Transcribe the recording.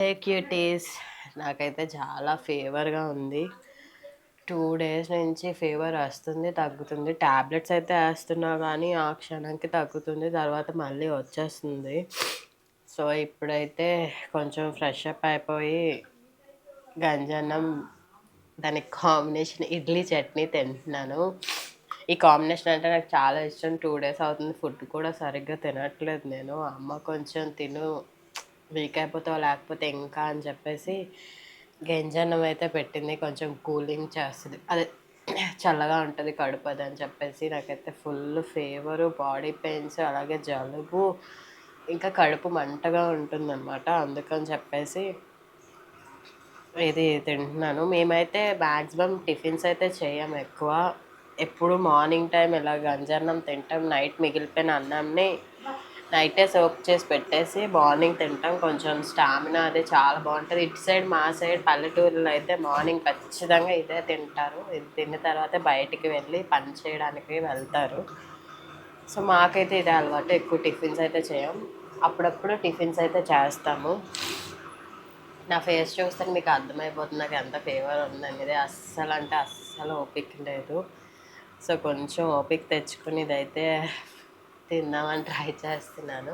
Cuties నాకైతే చాలా ఫీవర్‌గా ఉంది. 2 డేస్ నుంచి ఫీవర్ వస్తుంది, తగ్గుతుంది. టాబ్లెట్స్ అయితే ఏస్తున్నా గానీ, ఆ క్షణంకి తగ్గుతుంది. తర్వాత మళ్ళీ వచ్చేస్తుంది. సో, ఇప్పుడైతే కొంచెం ఫ్రెష్ అప్ అయిపోయి, గంజన్నం దానికి కాంబినేషన్ ఇడ్లీ చట్నీ తింటున్నాను. ఈ కాంబినేషన్ అంటే నాకు చాలా ఇష్టం. 2 డేస్ అవుతుంది. ఫుడ్ కూడా సరిగ్గా తినట్లేదు నేను. అమ్మ కొంచెం తిను వీక్ అయిపోతావు లేకపోతే ఇంకా అని చెప్పేసి గంజన్నం అయితే పెట్టింది. కొంచెం కూలింగ్ చేస్తది. అదే చల్లగా ఉంటది కడుపు అదని చెప్పేసి. నాకైతే ఫుల్ ఫీవరు, బాడీ పెయిన్స్, అలాగే జలుబు, ఇంకా కడుపు మంటగా ఉంటుందనమాట. అందుకని చెప్పేసి ఇది తింటున్నాను. మేమైతే మాక్సిమం టిఫిన్స్ అయితే చెయ్యం ఎక్కువ. ఎప్పుడు మార్నింగ్ టైమ్ ఇలా గంజన్నం తింటాం. నైట్ మిగిలిపోయిన అన్నంని నైటే సోక్ చేసి పెట్టేసి మార్నింగ్ తింటాం. కొంచెం స్టామినా అది చాలా బావుంటది. ఇటు సైడ్ మా సైడ్ పల్లెటూరులో అయితే మార్నింగ్ ఖచ్చితంగా ఇదే తింటారు. ఇది తిన్న తర్వాతే బయటికి వెళ్ళి పని చేయడానికి వెళ్తారు. సో, మాకైతే ఇదే అలవాటు. ఎక్కువ టిఫిన్స్ అయితే చేయం. అప్పుడప్పుడు టిఫిన్స్ అయితే చేస్తాము. నా ఫేస్ చూస్తేనే మీకు అర్థమైపోతుంది నాకు ఎంత ఫీవర్ ఉందనేది. అస్సలంటే అస్సలు ఓపిక లేదు. సో, కొంచెం ఓపిక తెచ్చుకొని ఇదైతే తిందామని ట్రై చేస్తున్నాను.